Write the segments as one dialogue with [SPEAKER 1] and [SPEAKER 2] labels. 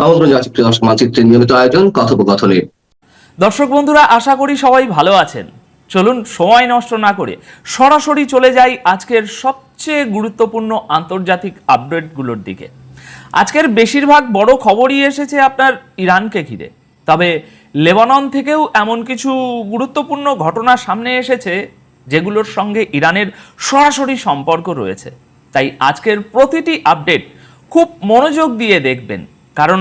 [SPEAKER 1] আমন্ত্রণ জানাচ্ছি প্রিয় দর্শক মানচিত্রের নিয়মিত আয়োজন কথোপকথনে।
[SPEAKER 2] দর্শক বন্ধুরা, আশা করি সবাই ভালো আছেন। চলুন সময় নষ্ট না করে সরাসরি চলে যাই আজকের সবচেয়ে গুরুত্বপূর্ণ আন্তর্জাতিক আপডেটগুলোর দিকে। আজকের বেশিরভাগ বড় খবরই এসেছে আপনার ইরানকে ঘিরে, তবে লেবানন থেকেও এমন কিছু গুরুত্বপূর্ণ ঘটনা সামনে এসেছে যেগুলোর সঙ্গে ইরানের সরাসরি সম্পর্ক রয়েছে। তাই আজকের প্রতিটি আপডেট খুব মনোযোগ দিয়ে দেখবেন, কারণ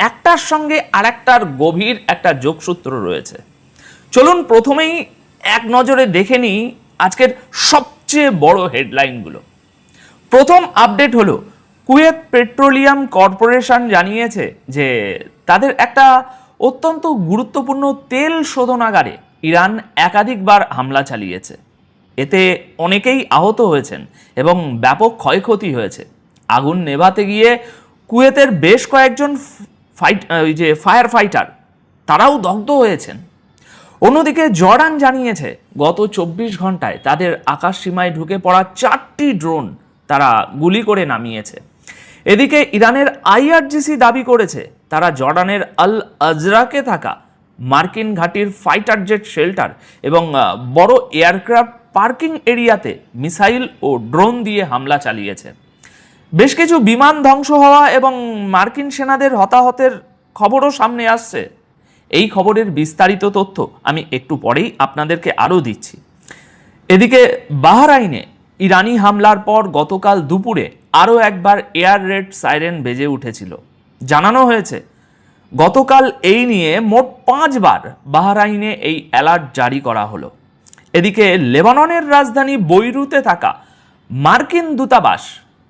[SPEAKER 2] একটার সঙ্গে আরেকটার গভীর একটা যোগসূত্র রয়েছে। চলুন প্রথমেই এক নজরে দেখে নিই আজকের সবচেয়ে বড় হেডলাইনগুলো। প্রথম আপডেট হলো, কুয়েত পেট্রোলিয়াম কর্পোরেশন জানিয়েছে যে তাদের একটা অত্যন্ত গুরুত্বপূর্ণ তেল শোধনাগারে ইরান একাধিকবার হামলা চালিয়েছে। এতে অনেকেই আহত হয়েছেন এবং ব্যাপক ক্ষয়ক্ষতি হয়েছে। আগুন নেভাতে গিয়ে কুয়েতের বেশ কয়েকজন ফায়ার ফাইটার তারাও দগ্ধ হয়েছেন। অন্যদিকে জর্ডান জানিয়েছে গত 24 ঘন্টায় তাদের আকাশ সীমায় ঢুকে পড়া 4টি ড্রোন তারা গুলি করে নামিয়েছে। এদিকে ইরানের আইআরজিসি দাবি করেছে তারা জর্ডানের আল আজরাকে থাকা মার্কিন ঘাঁটির ফাইটার জেট শেল্টার এবং বড় এয়ারক্রাফট পার্কিং এরিয়াতে মিসাইল ও ড্রোন দিয়ে হামলা চালিয়েছে। বেশ কিছু বিমান ধ্বংস হওয়া এবং মার্কিন সেনাদের হতাহতের খবরও সামনে আসছে। এই খবরের বিস্তারিত তথ্য আমি একটু পরেই আপনাদেরকে আরও দিচ্ছি। এদিকে বাহরাইনে ইরানি হামলার পর গতকাল দুপুরে আরও একবার এয়ার রেড সাইরেন বেজে উঠেছিল। জানানো হয়েছে গতকাল এই নিয়ে মোট 5 বার বাহরাইনে এই অ্যালার্ট জারি করা হলো। এদিকে লেবাননের রাজধানী বৈরুতে থাকা মার্কিন দূতাবাস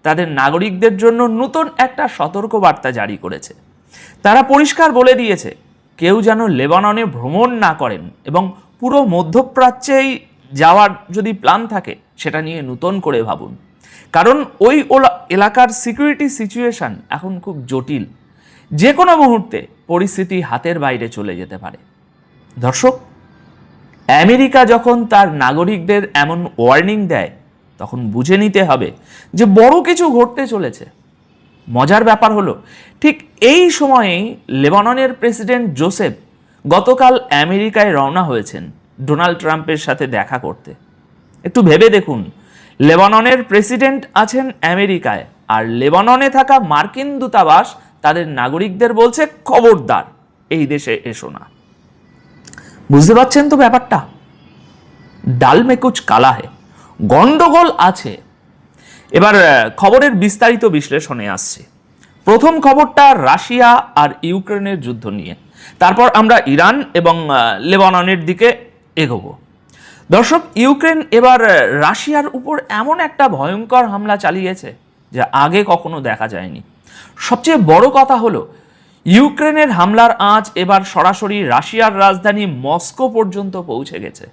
[SPEAKER 2] তাদের নাগরিকদের জন্য নতুন একটা সতর্কবার্তা জারি করেছে। তারা পরিষ্কার বলে দিয়েছে কেউ যেন লেবাননে ভ্রমণ না করেন এবং পুরো মধ্যপ্রাচ্যেই যাওয়ার যদি প্ল্যান থাকে সেটা নিয়ে নতুন করে ভাবুন, কারণ ওই এলাকার সিকিউরিটি সিচুয়েশন এখন খুব জটিল। যে কোনো মুহূর্তে পরিস্থিতি হাতের বাইরে চলে যেতে পারে। দর্শক, আমেরিকা যখন তার নাগরিকদের এমন ওয়ার্নিং দেয় তখন বুঝে নিতে হবে যে বড় কিছু ঘটতে চলেছে। মজার ব্যাপার হলো, ঠিক এই সময়েই লেবাননের প্রেসিডেন্ট জোসেফ গতকাল আমেরিকায় রওনা হয়েছেন ডোনাল্ড ট্রাম্পের সাথে দেখা করতে। একটু ভেবে দেখুন, লেবাননের প্রেসিডেন্ট আছেন আমেরিকায়, আর লেবাননে থাকা মার্কিন দূতাবাস তাদের নাগরিকদের বলছে খবরদার এই দেশে এসো না। বুঝতে পারছেন তো ব্যাপারটা? ডাল মে কুছ কালা হে, গন্ডগোল আছে। এবার খবরের বিস্তারিত বিশ্লেষণে আসছে। প্রথম খবরটা রাশিয়া আর ইউক্রেনের যুদ্ধ নিয়ে, তারপর আমরা ইরান এবং লেবাননের দিকে এগোবো। দর্শক, ইউক্রেন এবার রাশিয়ার উপর এমন একটা ভয়ঙ্কর হামলা চালিয়েছে যা আগে কখনো দেখা যায়নি। সবচেয়ে বড় কথা হলো, ইউক্রেনের হামলার আঁচ এবার সরাসরি রাশিয়ার রাজধানী মস্কো পর্যন্ত পৌঁছে গেছে।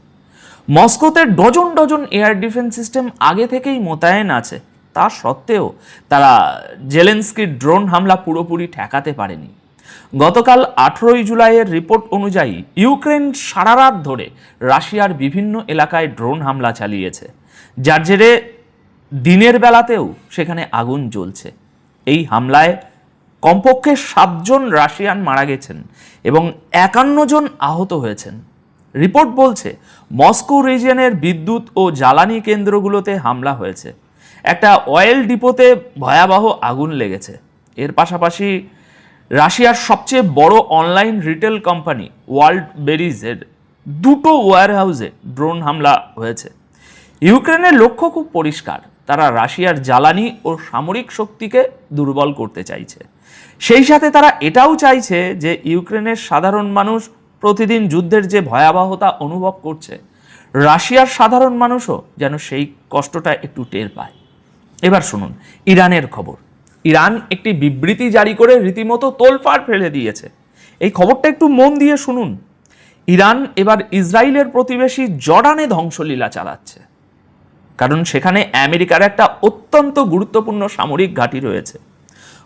[SPEAKER 2] মস্কোতে dozen dozen air defence system আগে থেকেই মোতায়েন আছে। তা সত্ত্বেও তারা জেলেনস্কির ড্রোন হামলা পুরোপুরি ঠেকাতে পারেনি। গতকাল 18 জুলাইয়ের রিপোর্ট অনুযায়ী ইউক্রেন সারা রাত ধরে রাশিয়ার বিভিন্ন এলাকায় ড্রোন হামলা চালিয়েছে, যার জেরে দিনের বেলাতেও সেখানে আগুন জ্বলছে। এই হামলায় কমপক্ষে 7 জন রাশিয়ান মারা গেছেন এবং 51 জন আহত হয়েছেন। রিপোর্ট বলছে মস্কো রিজিয়নের বিদ্যুৎ ও জ্বালানি কেন্দ্রগুলোতে হামলা হয়েছে। একটা অয়েল ডিপোতে ভয়াবহ আগুন লেগেছে। এর পাশাপাশি রাশিয়ার সবচেয়ে বড় অনলাইন রিটেল কোম্পানি ওয়ার্ল্ড বেরিজের 2টো ওয়্যার হাউসে ড্রোন হামলা হয়েছে। ইউক্রেনের লক্ষ্য খুব পরিষ্কার, তারা রাশিয়ার জ্বালানি ও সামরিক শক্তিকে দুর্বল করতে চাইছে। সেই সাথে তারা এটাও চাইছে যে ইউক্রেনের সাধারণ মানুষ প্রতিদিন যুদ্ধের যে ভয়াবহতা অনুভব করছে, রাশিয়ার সাধারণ মানুষও যেন সেই কষ্টটা একটু টের পায়। এবার শুনুন ইরানের খবর। ইরান একটি বিবৃতি জারি করে রীতিমতো তোলপাড় ফেলে দিয়েছে। এই খবরটা একটু মন দিয়ে শুনুন। ইরান এবার ইসরায়েলের প্রতিবেশী জর্ডানে ধ্বংসলীলা চালাচ্ছে, কারণ সেখানে আমেরিকার একটা অত্যন্ত গুরুত্বপূর্ণ সামরিক ঘাঁটি রয়েছে।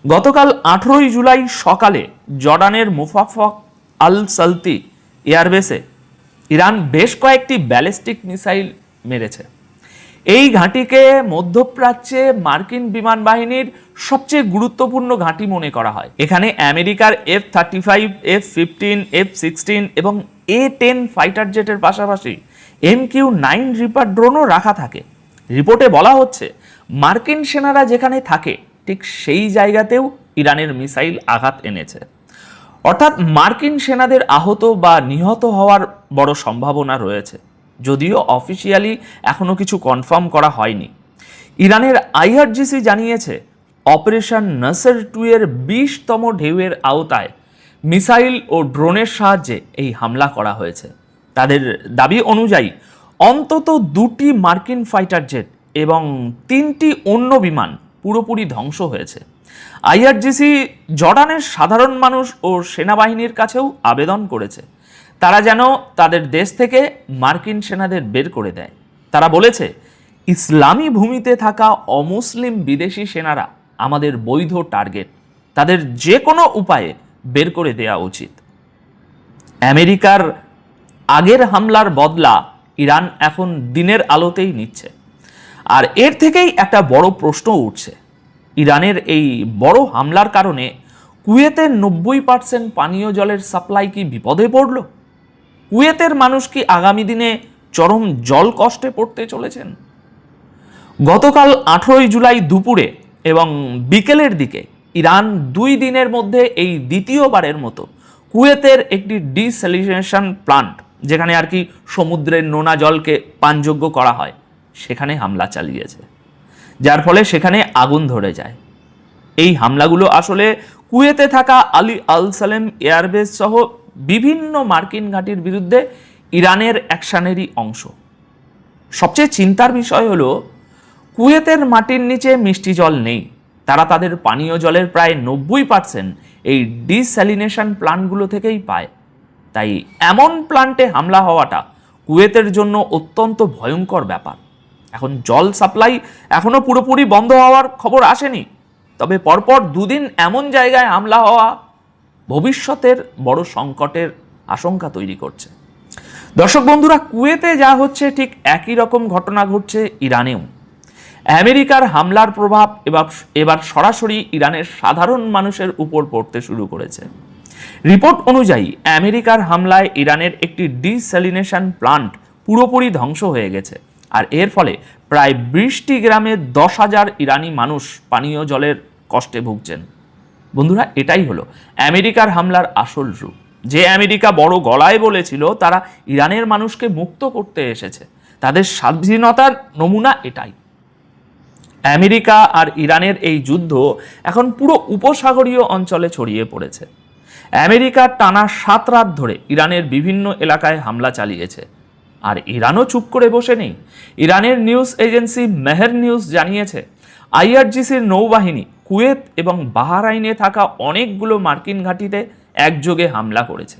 [SPEAKER 2] গতকাল 18 জুলাই সকালে জর্ডানের মুফাফক আল সালতি এয়ারবেসে ইরান বেশ কয়েকটি ব্যালিস্টিক মিসাইল মেরেছে। এই ঘাঁটিকে মধ্যপ্রাচ্যে মার্কিন বিমান বাহিনীর সবচেয়ে গুরুত্বপূর্ণ ঘাঁটি মনে করা হয়। এখানে আমেরিকার F-35, F-15, F-16 এবং A-10 ফাইটার জেটের পাশাপাশি MQ-9 রিপার ড্রোনও রাখা থাকে। রিপোর্টে বলা হচ্ছে মার্কিন সেনারা যেখানে থাকে ঠিক সেই জায়গাতেও ইরানের মিসাইল আঘাত এনেছে। অর্থাৎ মার্কিন সেনাদের আহত বা নিহত হওয়ার বড় সম্ভাবনা রয়েছে, যদিও অফিসিয়ালি এখনো কিছু কনফার্ম করা হয়নি। ইরানের IRGC জানিয়েছে অপারেশন নাসের 2 এর 20তম ঢেউয়ের আওতায় মিসাইল ও ড্রোনের সাহায্যে এই হামলা করা হয়েছে। তাদের দাবি অনুযায়ী অন্তত 2টি মার্কিন ফাইটার জেট এবং 3টি অন্য বিমান পুরোপুরি ধ্বংস হয়েছে। IRGC জর্ডানের সাধারণ মানুষ ও সেনাবাহিনীর কাছেও আবেদন করেছে তারা যেন তাদের দেশ থেকে মার্কিন সেনাদের বের করে দেয়। তারা বলেছে ইসলামী ভূমিতে থাকা অমুসলিম বিদেশি সেনারা আমাদের বৈধ টার্গেট, তাদের যে কোনো উপায়ে বের করে দেওয়া উচিত। আমেরিকার আগের হামলার বদলা ইরান এখন দিনের আলোতেই নিচ্ছে, আর এর থেকেই একটা বড় প্রশ্ন উঠছে, ইরানের এই বড় হামলার কারণে কুয়েতের 90% পানীয় জলের সাপ্লাই কি বিপদে পড়ল? কুয়েতের মানুষ কি আগামী দিনে চরম জল কষ্টে পড়তে চলেছেন? গতকাল 18 জুলাই দুপুরে এবং বিকেলের দিকে ইরান 2 দিনের মধ্যে এই দ্বিতীয়বারের মতো কুয়েতের একটি ডিস্যালিনেশন প্লান্ট, যেখানে আর কি সমুদ্রের নোনা জলকে পানযোগ্য করা হয়, সেখানে হামলা চালিয়েছে, যার ফলে সেখানে আগুন ধরে যায়। এই হামলাগুলো আসলে কুয়েতে থাকা আলী আল সালেম এয়ারবেস সহ বিভিন্ন মার্কিন ঘাঁটির বিরুদ্ধে ইরানের অ্যাকশনেরই অংশ। সবচেয়ে চিন্তার বিষয় হলো কুয়েতের মাটির নিচে মিষ্টি জল নেই, তারা তাদের পানীয় জলের প্রায় 90% এই ডিস্যালিনেশন প্লান্টগুলো থেকেই পায়। তাই এমন প্লান্টে হামলা হওয়াটা কুয়েতের জন্য অত্যন্ত ভয়ঙ্কর ব্যাপার। এখন জল সাপ্লাই এখনো পুরোপুরি বন্ধ হওয়ার খবর আসেনি, তবে পরপর 2 দিন এমন জায়গায় হামলা হওয়া ভবিষ্যতের বড় সংকটের আশঙ্কা তৈরি করছে। দর্শক বন্ধুরা, কুয়েতে যা হচ্ছে ঠিক একই রকম ঘটনা ঘটছে ইরানেও। আমেরিকার হামলার প্রভাব এবার সরাসরি ইরানের সাধারণ মানুষের উপর পড়তে শুরু করেছে। রিপোর্ট অনুযায়ী আমেরিকার হামলায় ইরানের একটি ডিস্যালিনেশন প্লান্ট পুরোপুরি ধ্বংস হয়ে গেছে, আর এর ফলে প্রায় 20টি গ্রামে 10,000 ইরানি মানুষ পানীয় জলের কষ্টে ভুগছেন। বন্ধুরা, এটাই হলো আমেরিকার হামলার আসল রূপ। যে আমেরিকা বড় গলায় বলেছিল তারা ইরানের মানুষকে মুক্ত করতে এসেছে, তাদের স্বাধীনতার নমুনা এটাই। আমেরিকা আর ইরানের এই যুদ্ধ এখন পুরো উপসাগরীয় অঞ্চলে ছড়িয়ে পড়েছে। আমেরিকা টানা 7 রাত ধরে ইরানের বিভিন্ন এলাকায় হামলা চালিয়েছে, আর ইরানও চুপ করে বসে নেই। ইরানের নিউজ এজেন্সি মেহের নিউজ জানিয়েছে IRGCর নৌবাহিনী কুয়েত এবং বাহরাইনে থাকা অনেকগুলো মার্কিন ঘাঁটিতে একযোগে হামলা করেছে।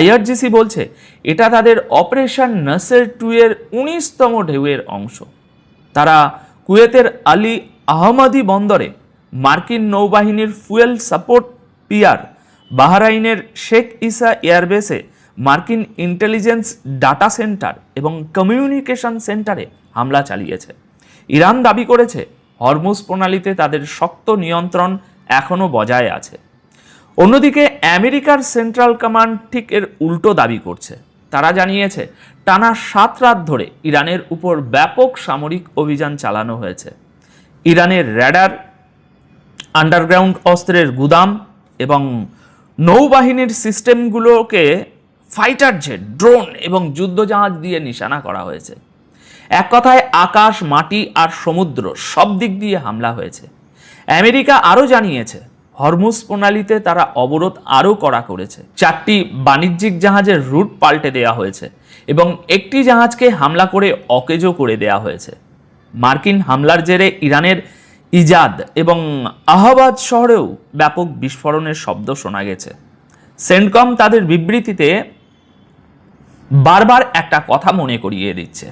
[SPEAKER 2] IRGC বলছে এটা তাদের অপারেশন নাসের 2 এর 19তম ঢেউয়ের অংশ। তারা কুয়েতের আলী আহমদি বন্দরে মার্কিন নৌবাহিনীর ফুয়েল সাপোর্ট পিয়ার, বাহরাইনের শেখ ইসা এয়ারবেসে মার্কিন ইন্টেলিজেন্স ডাটা সেন্টার এবং কমিউনিকেশন সেন্টারে হামলা চালিয়েছে। ইরান দাবি করেছে হরমুজ প্রণালীতে তাদের শক্ত নিয়ন্ত্রণ এখনও বজায় আছে। অন্যদিকে আমেরিকার সেন্ট্রাল কমান্ড ঠিক এর উল্টো দাবি করছে। তারা জানিয়েছে টানা 7 রাত ধরে ইরানের উপর ব্যাপক সামরিক অভিযান চালানো হয়েছে। ইরানের র্যাডার, আন্ডারগ্রাউন্ড অস্ত্রের গুদাম এবং নৌবাহিনীর সিস্টেমগুলোকে ফাইটার জেট, ড্রোন এবং যুদ্ধজাহাজ দিয়ে নিশানা করা হয়েছে। এক কথায় আকাশ, মাটি আর সমুদ্র সব দিক দিয়ে হামলা হয়েছে। আমেরিকা আরও জানিয়েছে হরমুজ প্রণালীতে তারা অবরোধ আরও কড়া করেছে। 4টি বাণিজ্যিক জাহাজের রুট পাল্টে দেওয়া হয়েছে এবং একটি জাহাজকে হামলা করে অকেজো করে দেওয়া হয়েছে। মার্কিন হামলার জেরে ইরানের ইজাদ এবং আহবাদ শহরেও ব্যাপক বিস্ফোরণের শব্দ শোনা গেছে। সেন্টকম তাদের বিবৃতিতে বারবার একটা কথা মনে করিয়ে দিচ্ছে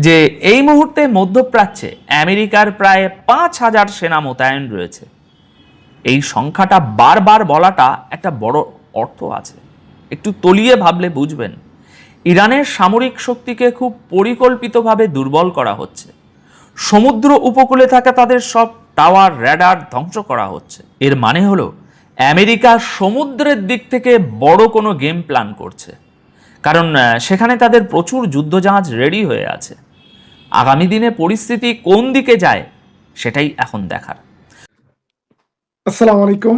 [SPEAKER 2] যে এই মুহূর্তে মধ্যপ্রাচ্যে আমেরিকার প্রায় 5,000 সেনা মোতায়েন রয়েছে। এই সংখ্যাটা বারবার বলাটা একটা বড় অর্থ আছে। একটু তলিয়ে ভাবলে বুঝবেন, ইরানের সামরিক শক্তিকে খুব পরিকল্পিতভাবে দুর্বল করা হচ্ছে। সমুদ্র উপকূলে থাকা তাদের সব টাওয়ার র্যাডার ধ্বংস করা হচ্ছে। এর মানে হলো আমেরিকা সমুদ্রের দিক থেকে বড় কোনো গেম প্ল্যান করছে, কারণ সেখানে তাদের প্রচুর যুদ্ধজাহাজ রেডি হয়ে আছে। আগামী দিনে পরিস্থিতি কোন দিকে যায় সেটাই এখন দেখার।
[SPEAKER 3] আসসালামু আলাইকুম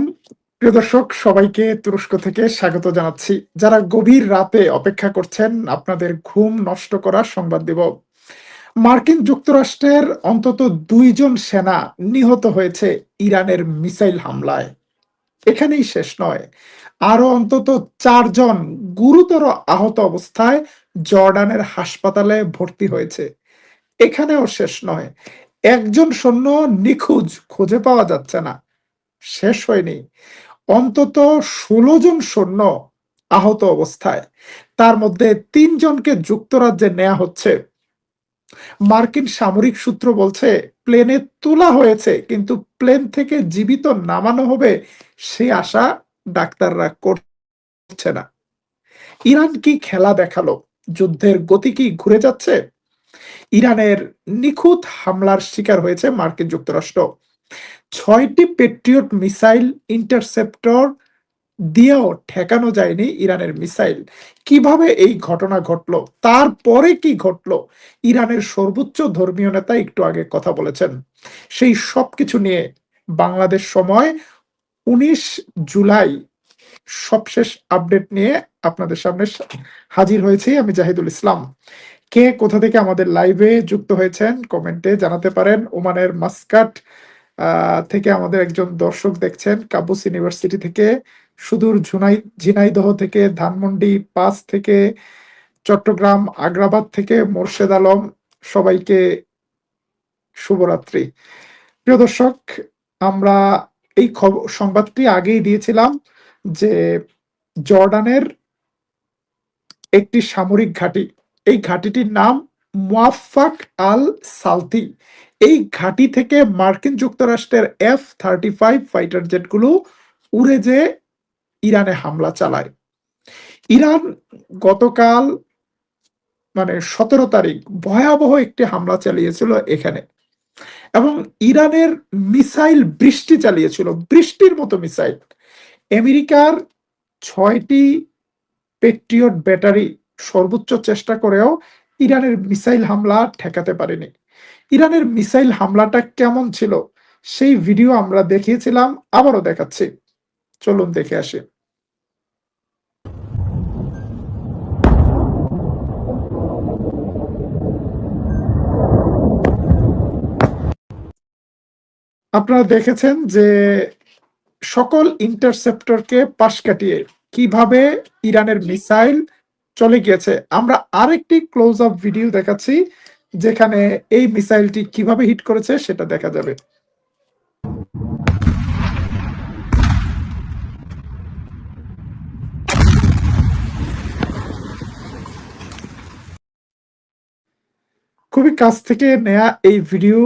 [SPEAKER 3] প্রিয় দর্শক, সবাইকে তুরস্ক থেকে স্বাগত জানাচ্ছি। যারা গভীর রাতে অপেক্ষা করছেন আপনাদের ঘুম নষ্ট করা সংবাদ দিব। মার্কিন যুক্তরাষ্ট্রের অন্তত 2 জন সেনা নিহত হয়েছে ইরানের মিসাইল হামলায়। এখানেই শেষ নয়, আরো অন্তত 4 জন গুরুতর আহত অবস্থায় জর্ডানের হাসপাতালে ভর্তি হয়েছে। এখানেও শেষ নয়, একজন সৈন্য নিখোঁজ, খুঁজে পাওয়া যাচ্ছে না। শেষ হয়নি, অন্তত 16 জন সৈন্য আহত অবস্থায়, তার মধ্যে 3 জনকে যুক্তরাজ্যে নেওয়া হচ্ছে। মার্কিন সামরিক সূত্র বলছে প্লেনে তোলা হয়েছে, কিন্তু প্লেন থেকে জীবিত নামানো হবে সে আশা ডাক্তাররা করছে না। ইরান কি খেলা দেখালো? যুদ্ধের গতি কি ঘুরে যাচ্ছে? ইরানের নিখুঁত হামলার শিকার হয়েছে মার্কিন যুক্তরাষ্ট্র। 6টি পেট্রিয়ট মিসাইল ইন্টারসেপ্টর দিয়েও ঠেকানো যায়নি ইরানের মিসাইল। কিভাবে এই ঘটনা ঘটলো, তারপরে কি ঘটলো, ইরানের সর্বোচ্চ ধর্মীয় নেতা একটু আগে কথা বলেছেন। সেই সবকিছু নিয়ে বাংলাদেশ সময় 19 জুলাই সবশেষ আপডেট নিয়ে আপনাদের সামনে হাজির হয়েছি। আমি জাহিদুল ইসলাম। কে কোথা থেকে আমাদের লাইভে যুক্ত হয়েছেন কমেন্টে জানাতে পারেন। ওমানের মাস্কাট থেকে আমাদের একজন দর্শক দেখছেন, কাব্বুস ইউনিভার্সিটি থেকে, সুদূর ঝিনাইদহ থেকে, ধানমন্ডি 5 থেকে, চট্টগ্রাম আগ্রাবাদ থেকে মোর্শেদ আলম। সবাইকে শুভরাত্রি। প্রিয় দর্শক, আমরা এই সংবাদটি আগেই দিয়েছিলাম যে জর্ডানের একটি সামরিক ঘাঁটি, এই ঘাঁটিটির নাম মুয়াফফাক আল সালতি। এই ঘাঁটি থেকে মার্কিন যুক্তরাষ্ট্রের F-35 ফাইটার জেটগুলো উড়ে যে ইরানে হামলা চালায়। ইরান গতকাল 17 তারিখ ভয়াবহ একটি হামলা চালিয়েছিল এখানে, এবং ইরানের মিসাইল বৃষ্টি চালিয়েছিল, বৃষ্টির মতো মিসাইল। আমেরিকার 6টি পেট্রিয়ট ব্যাটারি সর্বোচ্চ চেষ্টা করেও ইরানের মিসাইল হামলা ঠেকাতে পারেনি। ইরানের মিসাইল হামলাটা কেমন ছিল সেই ভিডিও আমরা দেখিয়েছিলাম, আবারও দেখাচ্ছি, চলুন দেখে আসি। আপনারা দেখেছেন যে সকল ইন্টারসেপ্টরকে পাশ কাটিয়ে কিভাবে ইরানের মিসাইল চলে গিয়েছে। আমরা আরেকটি ক্লোজ আপ ভিডিও দেখাচ্ছি যেখানে এই মিসাইলটি কিভাবে হিট করেছে সেটা দেখা যাবে। খুবই কাছ থেকে নেয়া এই ভিডিও।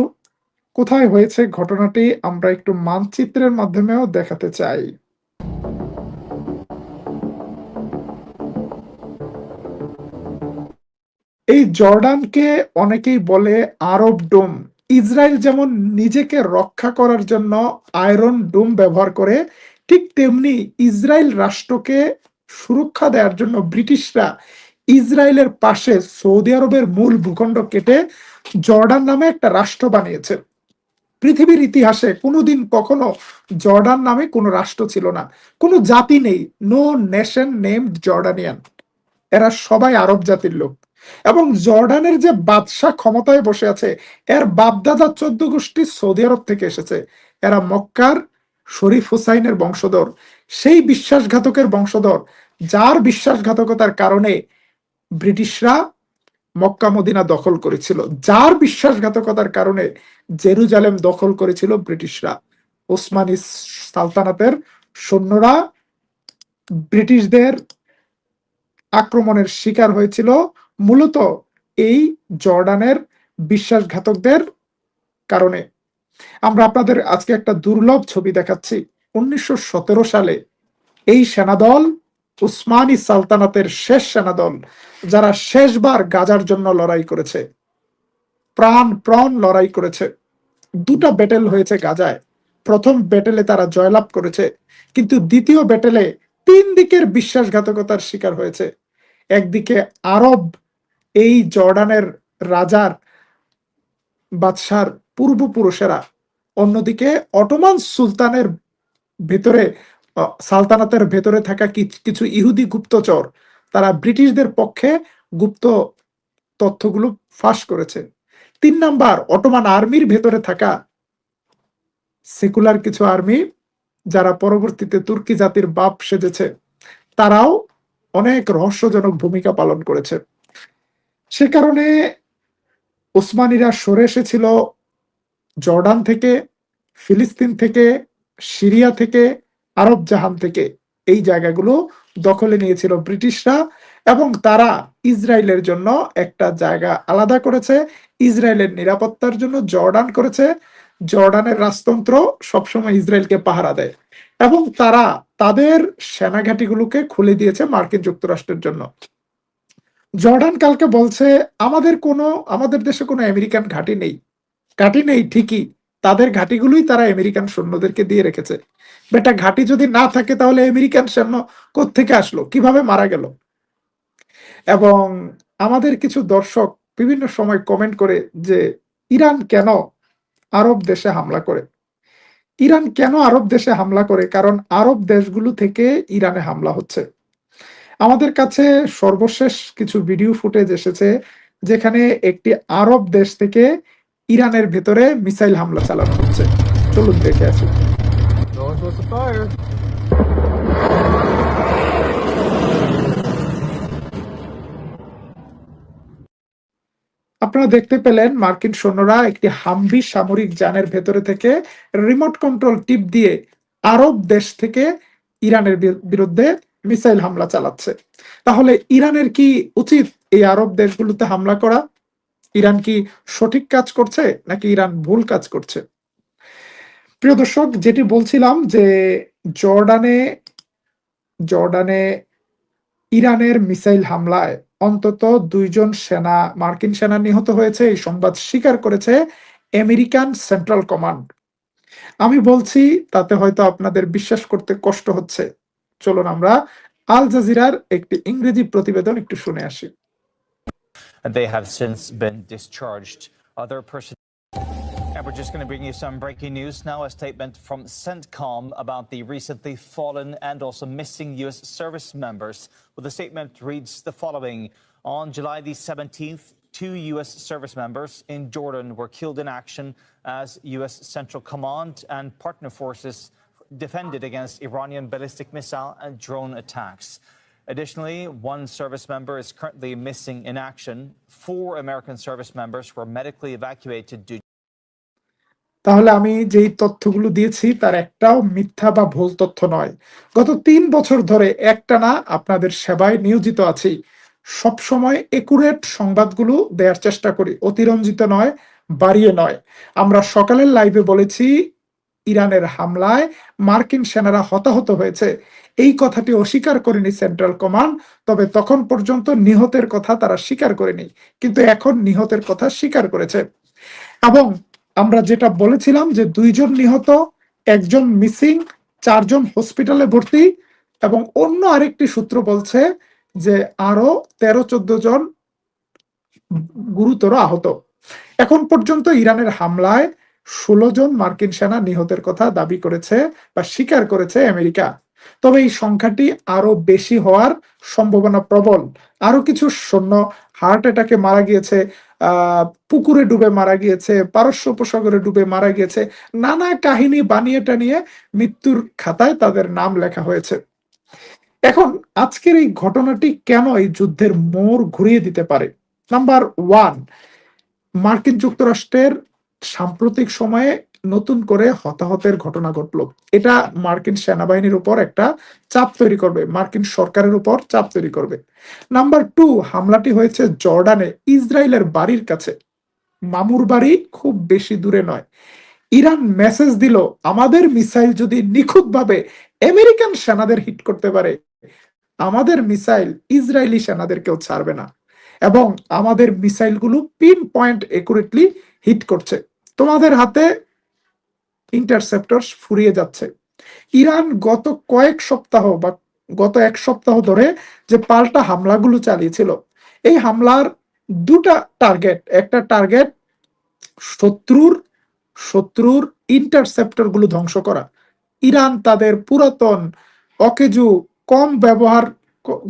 [SPEAKER 3] কোথায় হয়েছে ঘটনাটি আমরা একটু মানচিত্রের মাধ্যমেও দেখাতে চাই। এই জর্ডানকে অনেকেই বলে আরব ডোম। ইসরায়েল যেমন নিজেকে রক্ষা করার জন্য আয়রন ডোম ব্যবহার করে, ঠিক তেমনি ইসরায়েল রাষ্ট্রকে সুরক্ষা দেওয়ার জন্য ব্রিটিশরা ইসরায়েলের পাশে সৌদি আরবের মূল ভূখণ্ড কেটে জর্ডান নামে একটা রাষ্ট্র বানিয়েছে। পৃথিবীর ইতিহাসে কোনোদিন কখনো জর্ডান নামে কোনো রাষ্ট্র ছিল না, কোনো জাতি নেই। No nation named Jordanian. এরা সবাই আরব জাতির লোক। এবং জর্ডানের যে বাদশাহ ক্ষমতায় বসে আছে, এর বাপদাদা 14 গোষ্ঠী সৌদি আরব থেকে এসেছে। এরা মক্কার শরীফ হুসাইনের বংশধর, সেই বিশ্বাসঘাতকের বংশধর যার বিশ্বাসঘাতকতার কারণে ব্রিটিশরা মক্কা মদিনা দখল করেছিল, যার বিশ্বাসঘাতকতার কারণে জেরুজালেম দখল করেছিল ব্রিটিশরা। ওসমানী সালতানাতের সৈন্যরা ব্রিটিশদের আক্রমণের শিকার হয়েছিল মূলত এই জর্ডানের বিশ্বাসঘাতকদের কারণে। আমরা আপনাদের আজকে একটা দুর্লভ ছবি দেখাচ্ছি। 1917 সালে এই সেনাদল উসমানী সালতানাতের শেষ সেনাদল, যারা শেষবার গাজার জন্য লড়াই করেছে। প্রাণ লড়াই করেছে। দুটা ব্যাটেল হয়েছে গাজায়। প্রথম ব্যাটেলে তারা জয়লাভ করেছে, কিন্তু দ্বিতীয় ব্যাটেলে তিন দিকের বিশ্বাসঘাতকতার শিকার হয়েছে। একদিকে আরব, এই জর্ডানের রাজার বাদশার পূর্বপুরুষেরা, অন্যদিকে অটোমান সুলতানের ভেতরে সালতানাতের ভেতরে থাকা কিছু ইহুদি গুপ্তচর, তারা ব্রিটিশদের পক্ষে গুপ্ত তথ্যগুলো ফাঁস করেছে। 3 নাম্বার, অটোমান আর্মির ভেতরে থাকা সেকুলার কিছু আর্মি, যারা পরবর্তীতে তুর্কি জাতির বাপ সেজেছে, তারাও অনেক রহস্যজনক ভূমিকা পালন করেছে। সে কারণে ওসমানীরা সরে এসেছিল জর্ডান থেকে, ফিলিস্তিন থেকে, সিরিয়া থেকে, আরব জাহান থেকে। এই জায়গাগুলো দখলে নিয়েছিল ব্রিটিশরা, এবং তারা ইসরায়েলের জন্য একটা জায়গা আলাদা করেছে, ইসরায়েলের নিরাপত্তার জন্য জর্ডান করেছে। জর্ডানের রাজতন্ত্র সবসময় ইসরায়েলকে পাহারা দেয়, এবং তারা তাদের সেনাঘাঁটিগুলোকে খুলে দিয়েছে মার্কিন যুক্তরাষ্ট্রের জন্য। জর্ডান কালকে বলছে আমাদের দেশে কোনো আমেরিকান ঘাঁটি নেই। ঘাঁটি নেই ঠিকই, তাদের ঘাঁটিগুলোই তারা আমেরিকান সৈন্যদেরকে দিয়ে রেখেছে। বেটা, ঘাঁটি যদি না থাকে তাহলে আমেরিকান সৈন্য কোত্থেকে আসলো, কিভাবে মারা গেল? এবং আমাদের কিছু দর্শক বিভিন্ন সময় কমেন্ট করে যে ইরান কেন আরব দেশে হামলা করে। ইরান কেন আরব দেশে হামলা করে? কারণ আরব দেশগুলো থেকে ইরানে হামলা হচ্ছে। আমাদের কাছে সর্বশেষ কিছু ভিডিও ফুটেজ এসেছে যেখানে একটি আরব দেশ থেকে ইরানের ভেতরে মিসাইল হামলা চালানো হচ্ছে। চলুন দেখে আসি। আপনারা দেখতে পেলেন মার্কিন সৈন্যরা একটি হামভি সামরিক যানের ভেতরে থেকে রিমোট কন্ট্রোল টিপ দিয়ে আরব দেশ থেকে ইরানের বিরুদ্ধে মিসাইল হামলা চালাচ্ছে। তাহলে ইরানের কি উচিত এই আরব দেশগুলোতে হামলা করা? ইরান কি সঠিক কাজ করছে নাকি ইরান ভুল কাজ করছে? প্রিয় দর্শক, যেটি বলছিলাম যে জর্ডানে ইরানের মিসাইল হামলায় অন্তত 2 জন মার্কিন সেনা নিহত হয়েছে, এই সংবাদ স্বীকার করেছে আমেরিকান সেন্ট্রাল কমান্ড। আমি বলছি, তাতে হয়তো আপনাদের বিশ্বাস করতে কষ্ট হচ্ছে। চলুন আমরা আল জাজিরার একটি ইংরেজি প্রতিবেদন একটু শুনে আসি।
[SPEAKER 4] They have since been discharged. Other personnel. And we're just going to bring you some breaking news now. A statement from CENTCOM about the recently fallen and also missing U.S. service members. Well, the statement reads the following. On July the 17th, 2 U.S. service members in Jordan were killed in action as U.S. Central Command and partner forces defended against Iranian ballistic missile and drone attacks. Additionally, 1 service member is currently missing in action. 4 American service members were medically evacuated due.
[SPEAKER 3] তাহলে আমি যেই তথ্যগুলো দিয়েছি তার একটাও মিথ্যা বা ভুল তথ্য নয়। গত 3 বছর ধরে একটানা আপনাদের সেবায় নিয়োজিত আছি। সবসময় একুরেট সংবাদগুলো দেওয়ার চেষ্টা করি, অতিরঞ্জিত নয়, বাড়িয়ে নয়। আমরা সকালের লাইভে বলেছি ইরানের হামলায় মার্কিন সেনারা হতাহত হয়েছে, এই কথাটি অস্বীকার করেনি সেন্ট্রাল কমান্ড। তবে তখন পর্যন্ত নিহতের কথা তারা স্বীকার করেনি, কিন্তু এখন নিহতের কথা স্বীকার করেছে। এবং আমরা যেটা বলেছিলাম যে 2 জন নিহত, 1 জন মিসিং, 4 জন হসপিটালে ভর্তি, এবং অন্য আরেকটি সূত্র বলছে যে আরো 13-14 জন গুরুতর আহত। এখন পর্যন্ত ইরানের হামলায় 16 জন মার্কিন সেনা নিহতের কথা দাবি করেছে বা স্বীকার করেছে আমেরিকা। তবে এই সংখ্যাটি আরো বেশি হওয়ার সম্ভাবনা প্রবল। আরো কিছু সৈন্য হার্ট অ্যাটাকে মারা গিয়েছে, পুকুরে ডুবে মারা গিয়েছে, পারস্য উপসাগরে ডুবে মারা গিয়েছে। নানা কাহিনী বানিয়ে টানিয়ে মৃত্যুর খাতায় তাদের নাম লেখা হয়েছে। এখন আজকের এই ঘটনাটি কেন এই যুদ্ধের মোড় ঘুরিয়ে দিতে পারে? নাম্বার 1, মার্কিন যুক্তরাষ্ট্রের সাম্প্রতিক সময়ে নতুন করে হতাহতের ঘটনা ঘটলো। এটা মার্কিন সেনাবাহিনীর উপর একটা চাপ তৈরি করবে, মার্কিন সরকারের উপর চাপ তৈরি করবে। নাম্বার 2, হামলাটি হয়েছে জর্ডানে, ইসরায়েলের বাড়ির কাছে। মামুর বাড়ি খুব বেশি দূরে নয়। ইরান মেসেজ দিল, আমাদের মিসাইল যদি নিখুঁতভাবে আমেরিকান সেনাদের হিট করতে পারে, আমাদের মিসাইল ইসরায়েলি সেনাদেরকেও ছাড়বে না। এবং আমাদের মিসাইলগুলো পিন পয়েন্ট একুরেটলি হিট করছে। তোমাদের হাতে ইন্টারসেপ্টরস ফুরিয়ে যাচ্ছে। ইরান গত কয়েক সপ্তাহ বা গত এক সপ্তাহ ধরে যে পাল্টা হামলাগুলো চালিয়েছিল, এই হামলার দুটা টার্গেট, একটা টার্গেট শত্রুর ইন্টারসেপ্টর গুলো ধ্বংস করা। ইরান তাদের পুরাতন অকেজু কম ব্যবহার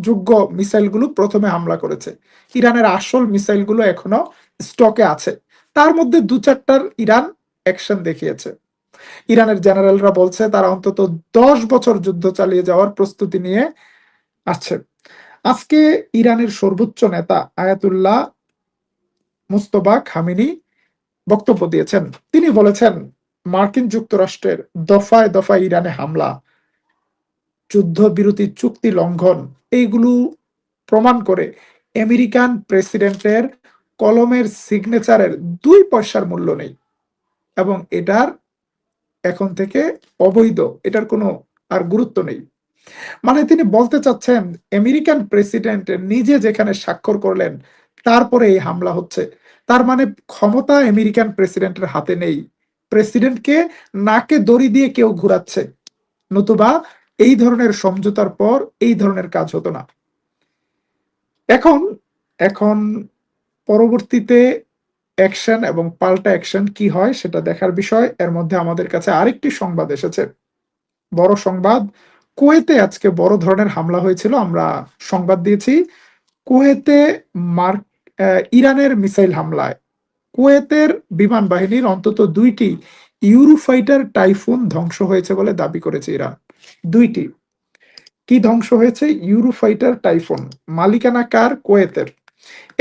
[SPEAKER 3] যোগ্য মিসাইলগুলো প্রথমে হামলা করেছে। ইরানের আসল মিসাইলগুলো এখনো স্টকে আছে, তার মধ্যে দু চারটার ইরান অ্যাকশন দেখিয়েছে। ইরানের জেনারেলরা বলছে তারা অন্তত 10 বছর যুদ্ধ চালিয়ে যাওয়ার প্রস্তুতি নিয়ে আছে। আজকে ইরানের সর্বোচ্চ নেতা আয়াতুল্লাহ মুস্তফা খামেনি বক্তব্য দিয়েছেন। তিনি বলেছেন মার্কিন যুক্তরাষ্ট্রের দফায় দফায় ইরানে হামলা, যুদ্ধবিরতি চুক্তি লঙ্ঘন, এইগুলো প্রমাণ করে আমেরিকান প্রেসিডেন্টের কলমের সিগনেচারের 2 পয়সার মূল্য নেই এবং এটার এখন থেকে অবৈধ, এটার কোনো আর গুরুত্ব নেই। মানে তিনি বলতে চাচ্ছেন আমেরিকান প্রেসিডেন্ট নিজে যেখানে স্বাক্ষর করলেন তারপরে এই হামলা হচ্ছে, তার মানে ক্ষমতা আমেরিকান প্রেসিডেন্টের হাতে নেই। প্রেসিডেন্টকে নাকে দড়ি দিয়ে কেউ ঘুরাচ্ছে, নতুবা এই ধরনের সমঝোতার পর এই ধরনের কাজ হতো না। এখন পরবর্তীতে অ্যাকশন এবং পাল্টা অ্যাকশন কি হয় সেটা দেখার বিষয়। এর মধ্যে আমাদের কাছে আরেকটি সংবাদ এসেছে, বড় সংবাদ। কুয়েতে আজকে বড় ধরনের হামলা হয়েছিল, আমরা সংবাদ দিয়েছি। কুয়েতে ইরানের মিসাইল হামলায় কুয়েতের বিমান বাহিনীর অন্তত 2টি ইউরোফাইটার টাইফুন ধ্বংস হয়েছে বলে দাবি করেছে ইরান। 2টি কি ধ্বংস হয়েছে? Eurofighter typhoon. মালিকানা কার? কুয়েতের।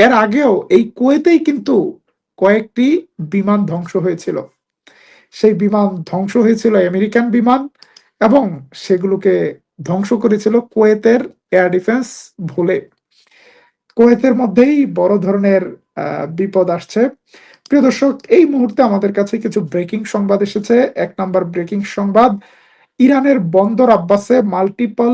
[SPEAKER 3] এর আগেও এই কুয়েতেই কিন্তু কয়েকটি বিমান ধ্বংস হয়েছিল। সেই বিমান ধ্বংস হয়েছিল আমেরিকান বিমান এবং সেগুলোকে ধ্বংস করেছিল কুয়েতের এয়ার ডিফেন্স ভুলে। কুয়েতের মধ্যেই বড় ধরনের বিপদ আসছে। প্রিয় দর্শক, এই মুহূর্তে আমাদের কাছে কিছু ব্রেকিং সংবাদ এসেছে। 1 নম্বর ব্রেকিং সংবাদ, ইরানের বন্দর আব্বাসে মাল্টিপল